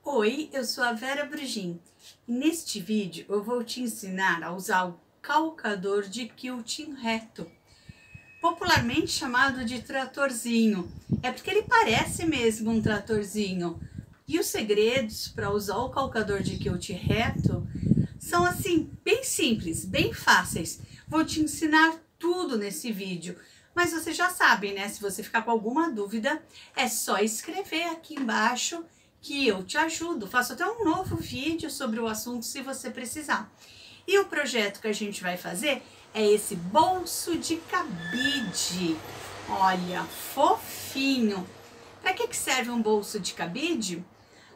Oi, eu sou a Vera Brugin e neste vídeo eu vou te ensinar a usar o calcador de quilting reto, popularmente chamado de tratorzinho. É porque ele parece mesmo um tratorzinho. E os segredos para usar o calcador de quilting reto são assim, bem simples, bem fáceis. Vou te ensinar tudo nesse vídeo. Mas você já sabe, né? Se você ficar com alguma dúvida, é só escrever aqui embaixo que eu te ajudo. Faço até um novo vídeo sobre o assunto se você precisar. E o projeto que a gente vai fazer é esse bolso de cabide. Olha, fofinho. Para que serve um bolso de cabide?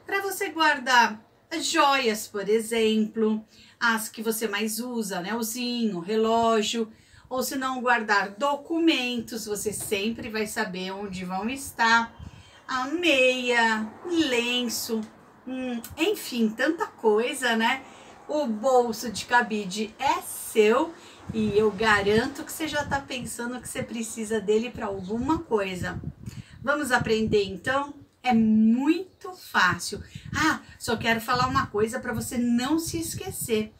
Para você guardar as joias, por exemplo, as que você mais usa, né? Anelzinho, relógio, ou se não guardar documentos, você sempre vai saber onde vão estar. A meia, lenço, enfim, tanta coisa, né? O bolso de cabide é seu e eu garanto que você já tá pensando que você precisa dele para alguma coisa. Vamos aprender então? É muito fácil. Ah, só quero falar uma coisa para você não se esquecer.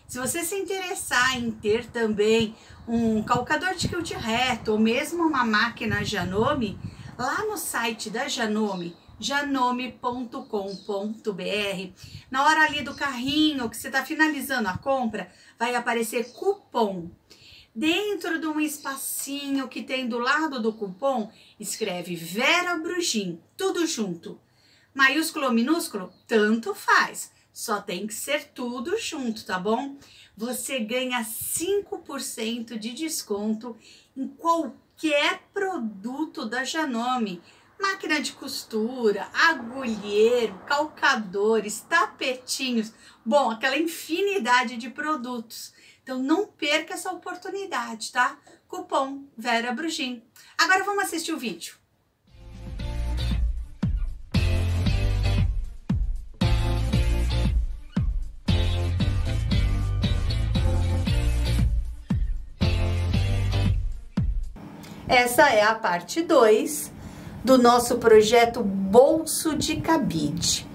Se você se interessar em ter também um calcador de quilting reto ou mesmo uma máquina Janome, lá no site da Janome, janome.com.br, na hora ali do carrinho que você está finalizando a compra, vai aparecer cupom. Dentro de um espacinho que tem do lado do cupom, escreve Vera Brugin, tudo junto. Maiúsculo ou minúsculo? Tanto faz. Só tem que ser tudo junto, tá bom? Você ganha 5% de desconto em qualquer produto da Janome. Máquina de costura, agulheiro, calcadores, tapetinhos. Bom, aquela infinidade de produtos. Então não perca essa oportunidade, tá? Cupom Vera Brugin. Agora vamos assistir o vídeo. Essa é a parte 2 do nosso projeto Bolso de Cabide.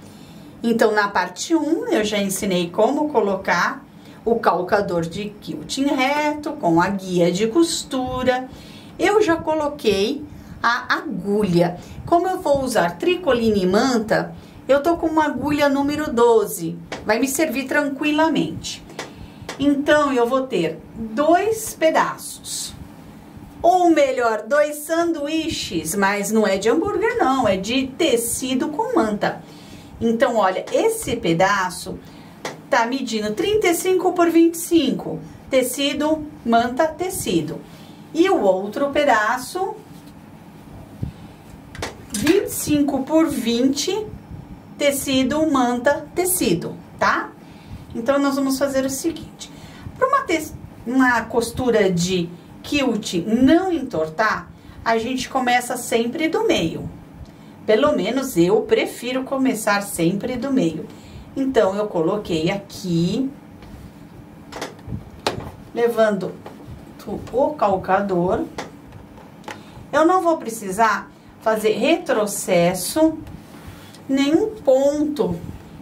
Então, na parte 1, eu já ensinei como colocar o calcador de quilting reto com a guia de costura. Eu já coloquei a agulha. Como eu vou usar tricoline e manta, eu tô com uma agulha número 12. Vai me servir tranquilamente. Então, eu vou ter 2 pedaços. Ou melhor, 2 sanduíches, mas não é de hambúrguer não, é de tecido com manta. Então, olha, esse pedaço tá medindo 35 por 25, tecido, manta, tecido. E o outro pedaço, 25 por 20, tecido, manta, tecido, tá? Então, nós vamos fazer o seguinte, para uma costura de quilting não entortar, a gente começa sempre do meio. Pelo menos eu prefiro começar sempre do meio. Então, eu coloquei aqui, levando o calcador. Eu não vou precisar fazer retrocesso, nenhum ponto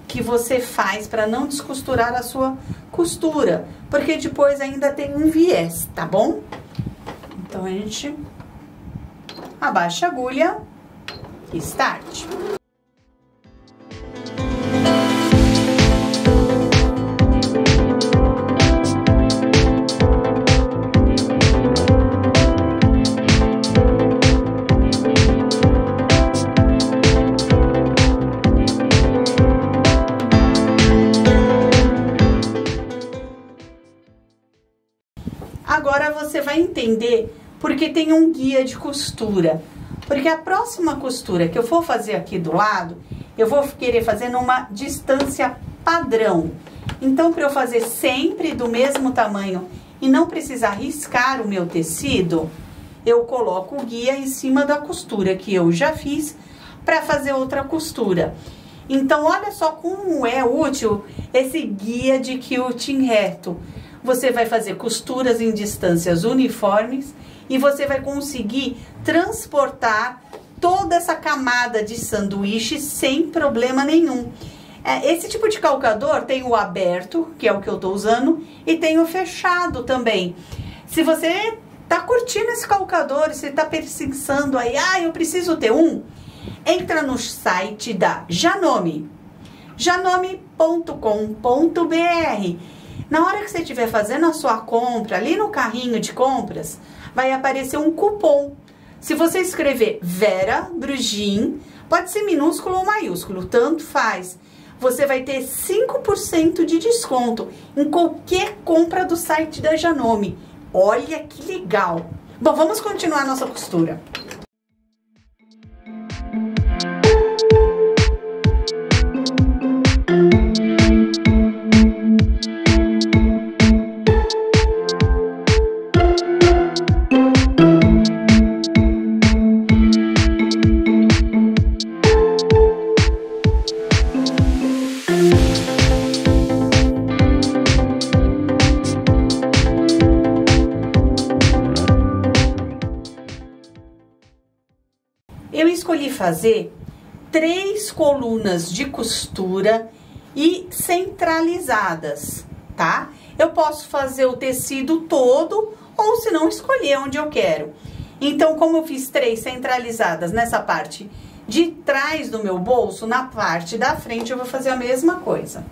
que você faz para não descosturar a sua costura, porque depois ainda tem um viés, tá bom? Então, a gente abaixa a agulha e start. Agora você vai entender porque tem um guia de costura. Porque a próxima costura que eu for fazer aqui do lado, eu vou querer fazer numa distância padrão. Então, para eu fazer sempre do mesmo tamanho e não precisar riscar o meu tecido, eu coloco o guia em cima da costura que eu já fiz para fazer outra costura. Então, olha só como é útil esse guia de quilting reto. Você vai fazer costuras em distâncias uniformes e você vai conseguir transportar toda essa camada de sanduíche sem problema nenhum. Esse tipo de calcador tem o aberto, que é o que eu tô usando, e tem o fechado também. Se você tá curtindo esse calcador, você tá pensando aí, eu preciso ter um, entra no site da Janome, janome.com.br. Na hora que você estiver fazendo a sua compra, ali no carrinho de compras, vai aparecer um cupom. Se você escrever Vera Brugin, pode ser minúsculo ou maiúsculo, tanto faz. Você vai ter 5% de desconto em qualquer compra do site da Janome. Olha que legal! Bom, vamos continuar a nossa costura. Eu escolhi fazer 3 colunas de costura e centralizadas, tá? Eu posso fazer o tecido todo ou se não escolher onde eu quero. Então, como eu fiz 3 centralizadas nessa parte de trás do meu bolso, na parte da frente eu vou fazer a mesma coisa.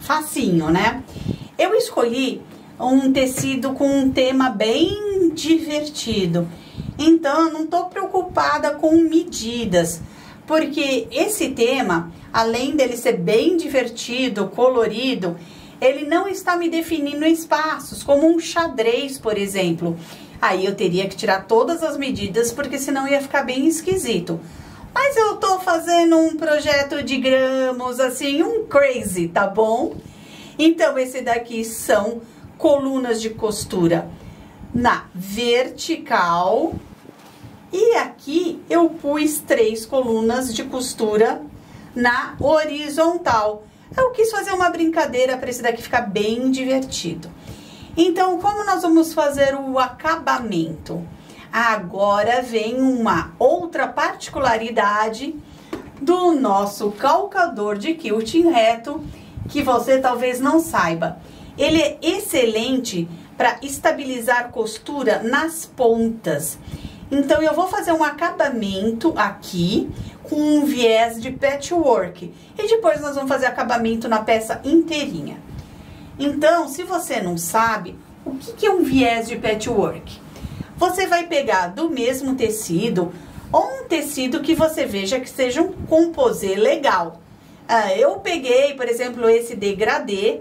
Facinho, né? Eu escolhi um tecido com um tema bem divertido, então eu não tô preocupada com medidas, porque esse tema, além dele ser bem divertido, colorido, ele não está me definindo espaços, como um xadrez, por exemplo. Aí eu teria que tirar todas as medidas, porque senão ia ficar bem esquisito. Mas eu tô fazendo um projeto de gramos, assim, um crazy, tá bom? Então, esse daqui são colunas de costura na vertical. E aqui eu pus 3 colunas de costura na horizontal. Eu quis fazer uma brincadeira para esse daqui ficar bem divertido. Então, como nós vamos fazer o acabamento? Agora vem uma outra particularidade do nosso calcador de quilting reto, que você talvez não saiba. Ele é excelente para estabilizar costura nas pontas. Então, eu vou fazer um acabamento aqui com um viés de patchwork. E depois nós vamos fazer acabamento na peça inteirinha. Então, se você não sabe, o que é um viés de patchwork? Você vai pegar do mesmo tecido, ou um tecido que você veja que seja um composê legal. Eu peguei, por exemplo, esse degradê,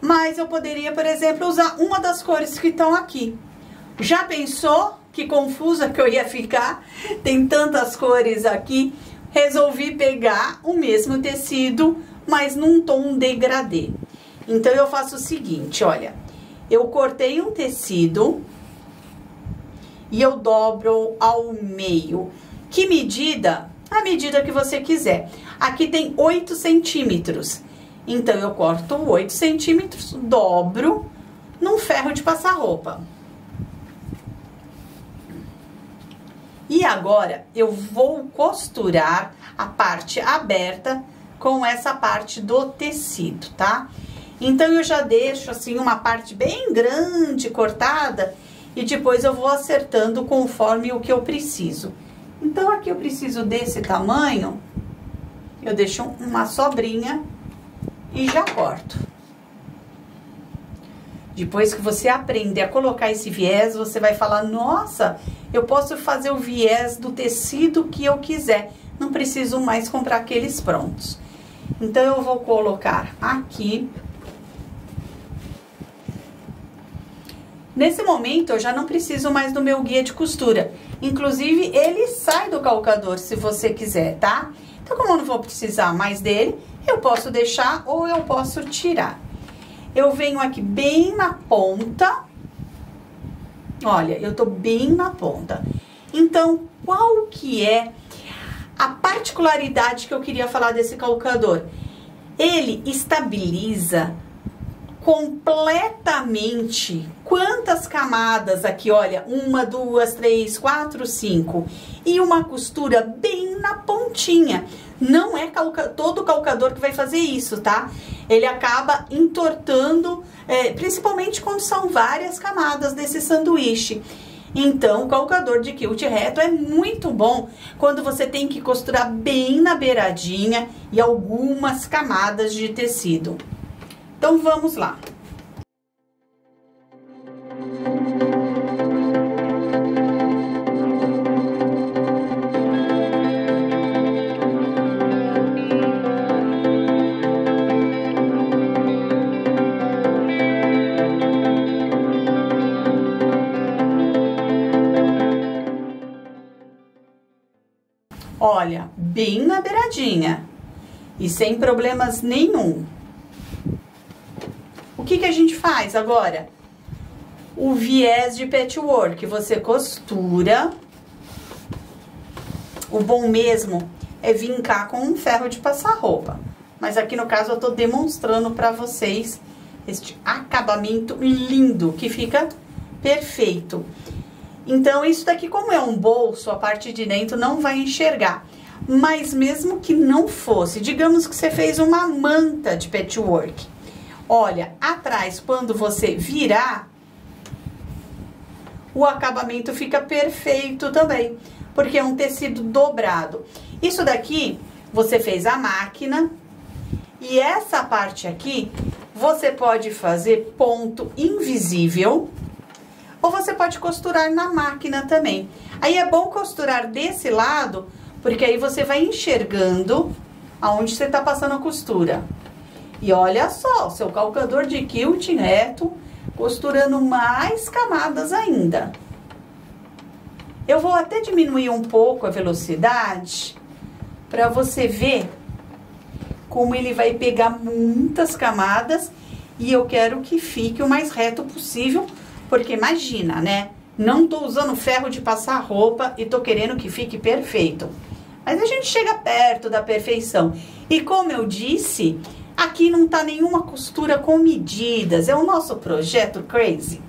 mas eu poderia, por exemplo, usar uma das cores que estão aqui. Já pensou que confusa que eu ia ficar? Tem tantas cores aqui. Resolvi pegar o mesmo tecido, mas num tom degradê. Então, eu faço o seguinte, olha, eu cortei um tecido e eu dobro ao meio. Que medida? A medida que você quiser. Aqui tem 8 centímetros. Então, eu corto 8 centímetros, dobro num ferro de passar roupa. E agora, eu vou costurar a parte aberta com essa parte do tecido, tá? Então, eu já deixo, assim, uma parte bem grande cortada e depois eu vou acertando conforme o que eu preciso. Então, aqui eu preciso desse tamanho, eu deixo uma sobrinha e já corto. Depois que você aprender a colocar esse viés, você vai falar, nossa, eu posso fazer o viés do tecido que eu quiser. Não preciso mais comprar aqueles prontos. Então, eu vou colocar aqui. Nesse momento, eu já não preciso mais do meu guia de costura. Inclusive, ele sai do calcador, se você quiser, tá? Então, como eu não vou precisar mais dele, eu posso deixar ou eu posso tirar. eu venho aqui bem na ponta. Olha, eu tô bem na ponta. Então, qual que é a particularidade que eu queria falar desse calcador? Ele estabiliza completamente quantas camadas aqui, olha, 1, 2, 3, 4, 5 e uma costura bem na pontinha. Não é todo calcador que vai fazer isso, tá? Ele acaba entortando, principalmente quando são várias camadas desse sanduíche. Então, o calcador de quilt reto é muito bom quando você tem que costurar bem na beiradinha e algumas camadas de tecido. Então, vamos lá. Olha, bem na beiradinha e sem problemas nenhum. O que a gente faz agora? O viés de patchwork, você costura. O bom mesmo é vincar com um ferro de passar roupa. Mas aqui no caso eu tô demonstrando pra vocês este acabamento lindo, que fica perfeito. Então, isso daqui, como é um bolso, a parte de dentro não vai enxergar. Mas mesmo que não fosse, digamos que você fez uma manta de patchwork. Olha, atrás, quando você virar, o acabamento fica perfeito também, porque é um tecido dobrado. Isso daqui, você fez a máquina, e essa parte aqui, você pode fazer ponto invisível, ou você pode costurar na máquina também. Aí é bom costurar desse lado, porque aí você vai enxergando aonde você tá passando a costura. E olha só, seu calcador de quilt reto, costurando mais camadas ainda. Eu vou até diminuir um pouco a velocidade, para você ver como ele vai pegar muitas camadas, e eu quero que fique o mais reto possível. Porque imagina, né? Não tô usando ferro de passar roupa e tô querendo que fique perfeito. Mas a gente chega perto da perfeição. E como eu disse, aqui não tá nenhuma costura com medidas. É o nosso projeto Crazy.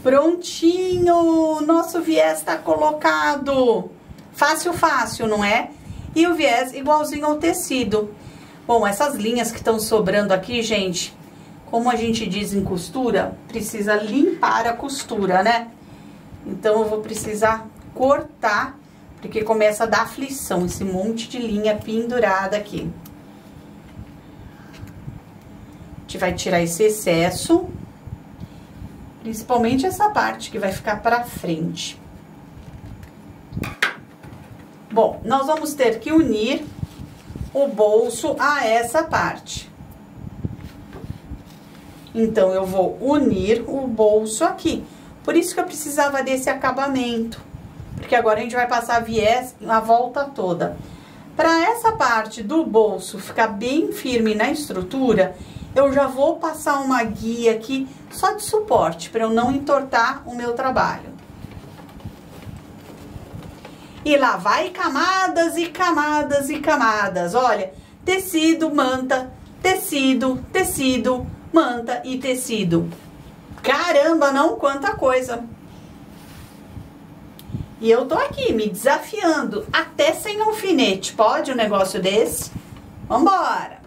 Prontinho! Nosso viés tá colocado. Fácil, fácil, não é? E o viés igualzinho ao tecido. Bom, essas linhas que estão sobrando aqui, gente, como a gente diz em costura, precisa limpar a costura, né? Então, eu vou precisar cortar, porque começa a dar aflição, esse monte de linha pendurada aqui. A gente vai tirar esse excesso, principalmente essa parte que vai ficar pra frente. Bom, nós vamos ter que unir o bolso a essa parte. Então, eu vou unir o bolso aqui. Por isso que eu precisava desse acabamento. Porque agora a gente vai passar viés na volta toda. Para essa parte do bolso ficar bem firme na estrutura, eu já vou passar uma guia aqui só de suporte, para eu não entortar o meu trabalho. E lá vai camadas e camadas e camadas. Olha, tecido, manta, tecido, tecido, manta e tecido. Caramba, não? Quanta coisa! E eu tô aqui me desafiando, até sem alfinete. Pode um negócio desse? Vambora!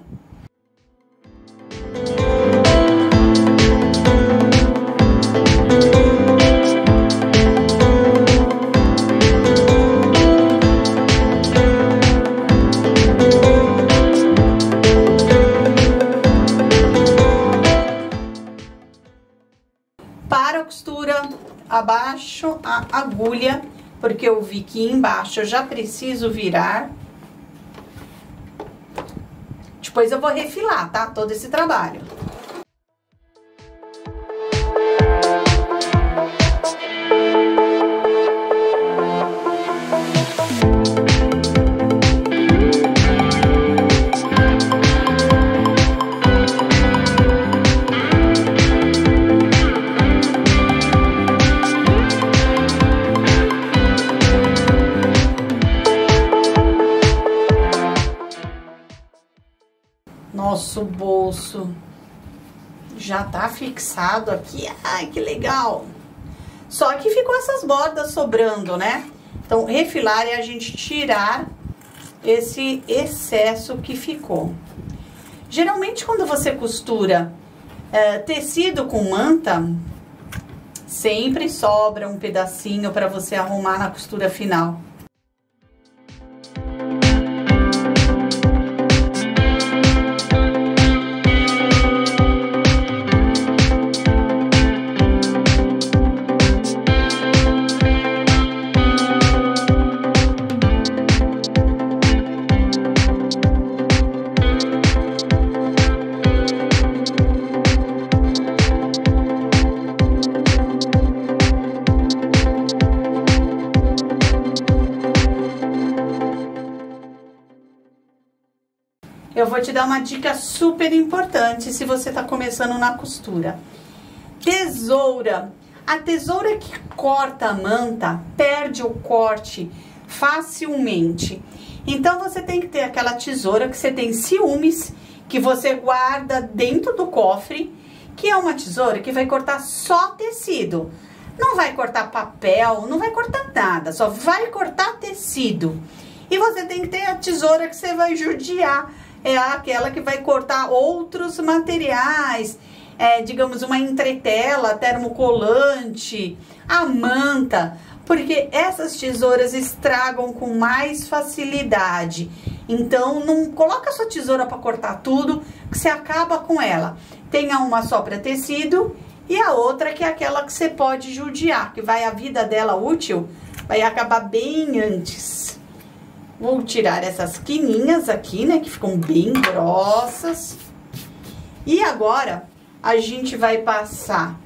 abaixo a agulha, porque eu vi que embaixo eu já preciso virar. Depois eu vou refilar, tá? Todo esse trabalho. Nosso bolso já tá fixado aqui. Ai, que legal! Só que ficou essas bordas sobrando, né? Então, refilar é a gente tirar esse excesso que ficou. Geralmente, quando você costura tecido com manta, sempre sobra um pedacinho para você arrumar na costura final. Eu vou te dar uma dica super importante se você tá começando na costura. Tesoura. A tesoura que corta a manta perde o corte facilmente. Então, você tem que ter aquela tesoura que você tem ciúmes, que você guarda dentro do cofre, que é uma tesoura que vai cortar só tecido. Não vai cortar papel, não vai cortar nada, só vai cortar tecido. E você tem que ter a tesoura que você vai judiar. É aquela que vai cortar outros materiais, digamos, uma entretela, termocolante, a manta, porque essas tesouras estragam com mais facilidade. Então, não coloca a sua tesoura para cortar tudo, que você acaba com ela. Tenha uma só para tecido e a outra que é aquela que você pode judiar, que vai a vida dela útil, vai acabar bem antes. Vou tirar essas quininhas aqui, né, que ficam bem grossas. E agora, a gente vai passar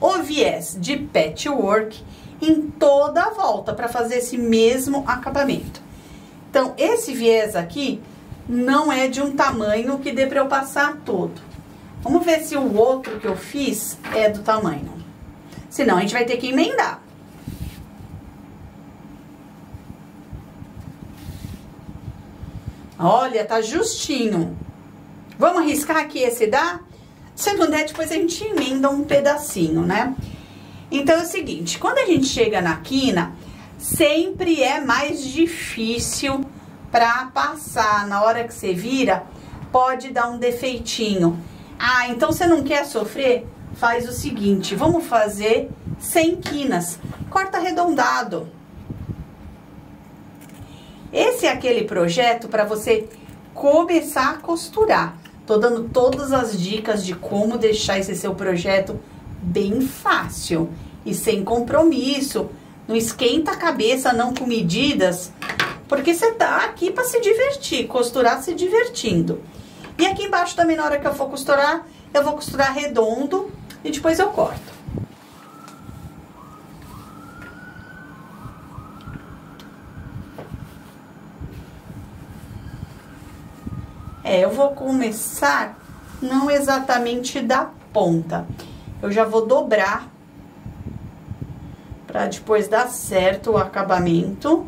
o viés de patchwork em toda a volta, para fazer esse mesmo acabamento. Então, esse viés aqui não é de um tamanho que dê para eu passar todo. Vamos ver se o outro que eu fiz é do tamanho. Senão, a gente vai ter que emendar. Olha, tá justinho. Vamos arriscar aqui esse dá? Se não der, depois a gente emenda um pedacinho, né? Então, é o seguinte, quando a gente chega na quina, sempre é mais difícil pra passar. Na hora que você vira, pode dar um defeitinho. Ah, então você não quer sofrer? Faz o seguinte, vamos fazer 100 quinas. Corta arredondado. Esse é aquele projeto para você começar a costurar. Tô dando todas as dicas de como deixar esse seu projeto bem fácil e sem compromisso. Não esquenta a cabeça, não com medidas, porque você tá aqui para se divertir, costurar se divertindo. E aqui embaixo também, na hora que eu for costurar, eu vou costurar redondo e depois eu corto. Eu vou começar não exatamente da ponta. Eu já vou dobrar para depois dar certo o acabamento.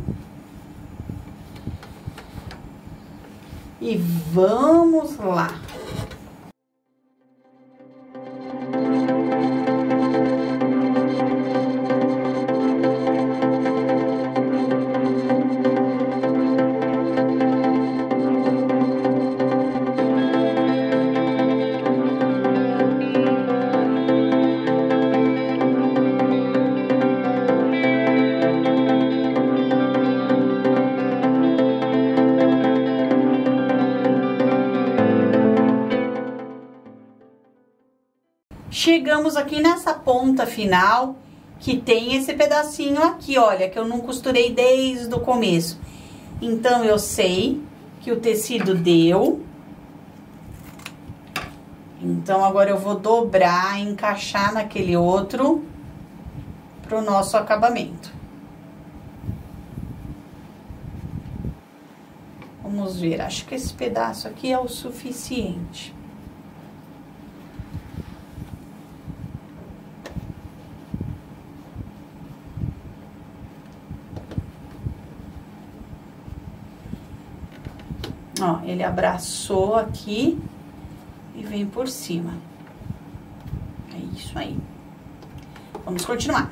E vamos lá. chegamos aqui nessa ponta final, que tem esse pedacinho aqui, olha, que eu não costurei desde o começo. Então, eu sei que o tecido deu. Então, agora eu vou dobrar, encaixar naquele outro, pro nosso acabamento. Vamos ver, acho que esse pedaço aqui é o suficiente. Ó, ele abraçou aqui e vem por cima. É isso aí. Vamos continuar.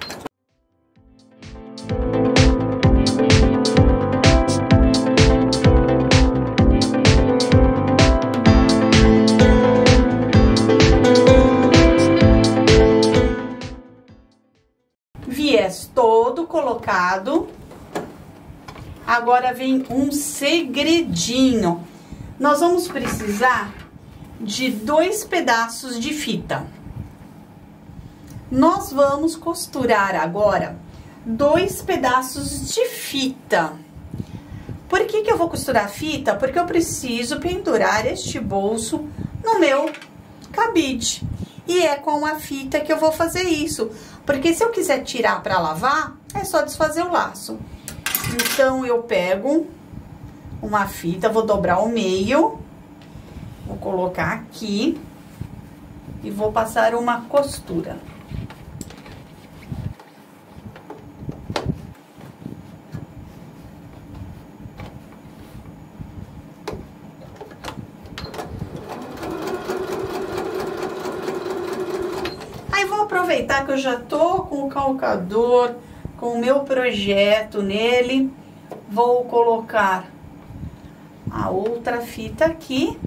Viés todo colocado. Agora vem um segredinho. Nós vamos precisar de 2 pedaços de fita. Nós vamos costurar agora 2 pedaços de fita. Por que que eu vou costurar a fita? Porque eu preciso pendurar este bolso no meu cabide. E é com a fita que eu vou fazer isso. Porque se eu quiser tirar para lavar, é só desfazer o laço. Então, eu pego uma fita, vou dobrar ao meio, vou colocar aqui e vou passar uma costura. Aí, vou aproveitar que eu já tô com o calcador, com o meu projeto nele, vou colocar a outra fita aqui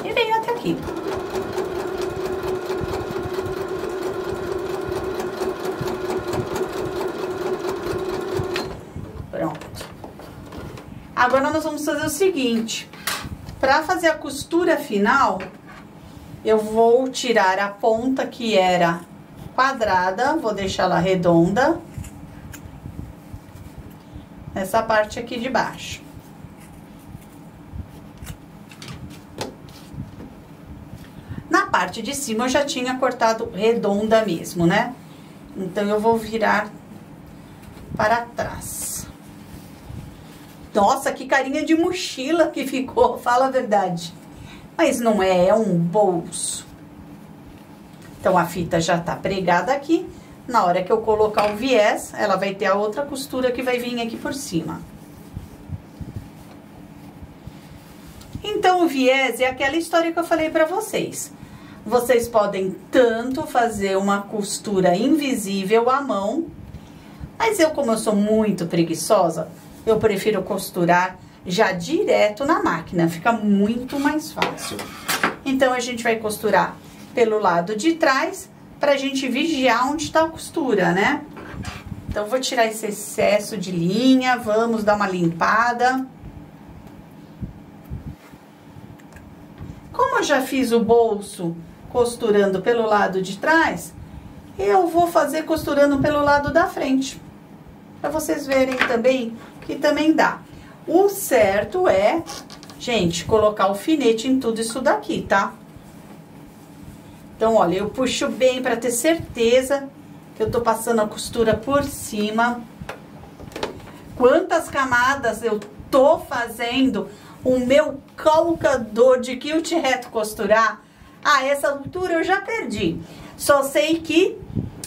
e venho até aqui. Pronto. Agora nós vamos fazer o seguinte, para fazer a costura final, eu vou tirar a ponta que era quadrada, vou deixar ela redonda. Essa parte aqui de baixo. Na parte de cima eu já tinha cortado redonda mesmo, né? Então, eu vou virar para trás. Nossa, que carinha de mochila que ficou, fala a verdade. Mas não é, é um bolso. Então, a fita já tá pregada aqui. Na hora que eu colocar o viés, ela vai ter a outra costura que vai vir aqui por cima. Então, o viés é aquela história que eu falei pra vocês. Vocês podem tanto fazer uma costura invisível à mão, mas eu, como eu sou muito preguiçosa, eu prefiro costurar já direto na máquina, fica muito mais fácil. Então, a gente vai costurar pelo lado de trás, pra gente vigiar onde tá a costura, né? Então, vou tirar esse excesso de linha, vamos dar uma limpada. Como eu já fiz o bolso costurando pelo lado de trás, eu vou fazer costurando pelo lado da frente. Pra vocês verem também que também dá. O certo é, gente, colocar alfinete em tudo isso daqui, tá? Então, olha, eu puxo bem pra ter certeza que eu tô passando a costura por cima. Quantas camadas eu tô fazendo o meu calcador de quilt reto costurar? A essa altura eu já perdi. Só sei que...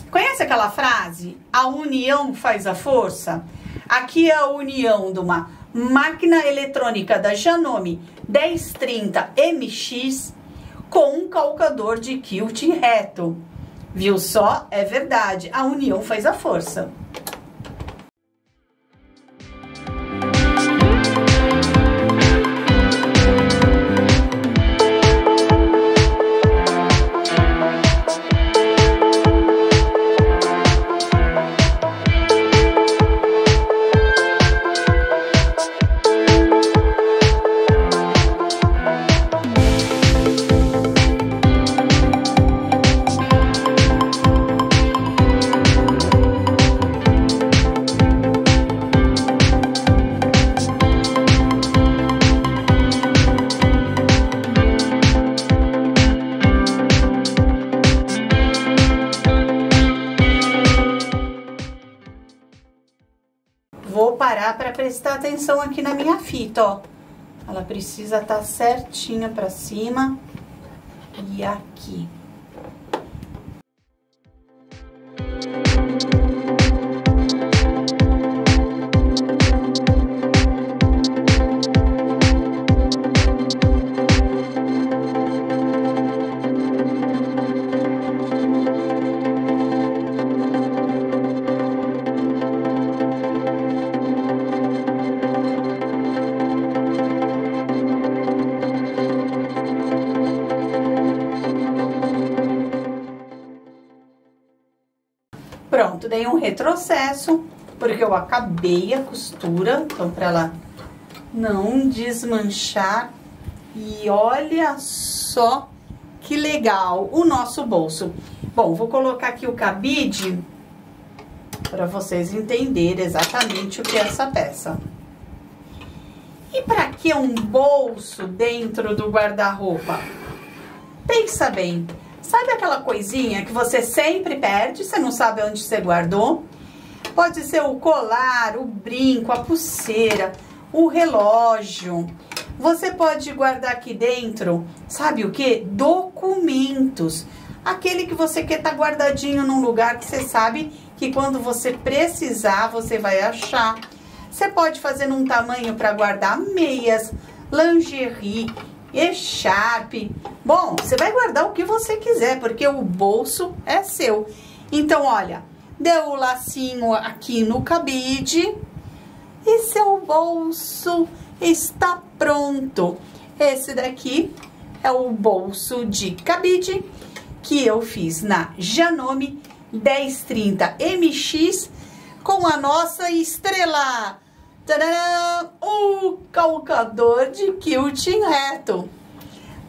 Conhece aquela frase? A união faz a força? Aqui é a união de uma máquina eletrônica da Janome 1030 MX com um calcador de quilt reto. Viu só? É verdade, a união faz a força. para prestar atenção aqui na minha fita, ó. Ela precisa estar certinha para cima e aqui. Pronto, dei um retrocesso, porque eu acabei a costura, então para ela não desmanchar. E olha só que legal o nosso bolso. Bom, vou colocar aqui o cabide para vocês entenderem exatamente o que é essa peça. E para que um bolso dentro do guarda-roupa? Pensa bem. Sabe aquela coisinha que você sempre perde, você não sabe onde você guardou? Pode ser o colar, o brinco, a pulseira, o relógio. Você pode guardar aqui dentro, sabe o que? Documentos. Aquele que você quer estar guardadinho num lugar que você sabe que quando você precisar, você vai achar. Você pode fazer num tamanho para guardar meias, lingerie, echarpe. Bom, você vai guardar o que você quiser, porque o bolso é seu. Então, olha, deu o lacinho aqui no cabide e seu bolso está pronto. Esse daqui é o bolso de cabide que eu fiz na Janome 1030 MX com a nossa estrela. Tadã! O calcador de quilting reto.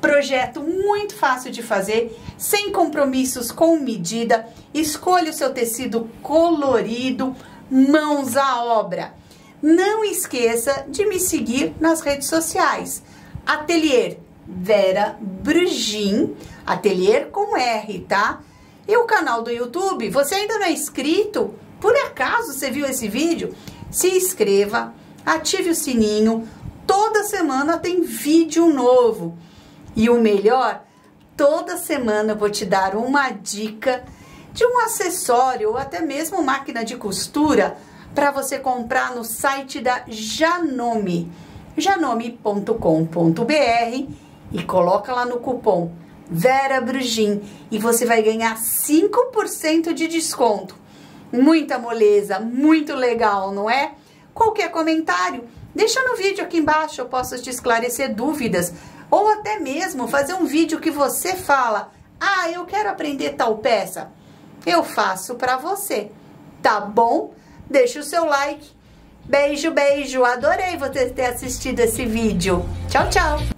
Projeto muito fácil de fazer, sem compromissos com medida. Escolha o seu tecido colorido, mãos à obra. Não esqueça de me seguir nas redes sociais. Ateliê Vera Brugin, ateliê com R, tá? E o canal do YouTube, você ainda não é inscrito? Por acaso você viu esse vídeo? Se inscreva, ative o sininho, toda semana tem vídeo novo. E o melhor, toda semana eu vou te dar uma dica de um acessório ou até mesmo máquina de costura para você comprar no site da Janome, janome.com.br, e coloca lá no cupom Vera Brugin e você vai ganhar 5% de desconto. Muita moleza, muito legal, não é? Qualquer comentário, deixa no vídeo aqui embaixo, eu posso te esclarecer dúvidas. Ou até mesmo fazer um vídeo que você fala, ah, eu quero aprender tal peça. Eu faço pra você, tá bom? Deixa o seu like. Beijo, beijo. Adorei você ter assistido esse vídeo. Tchau, tchau.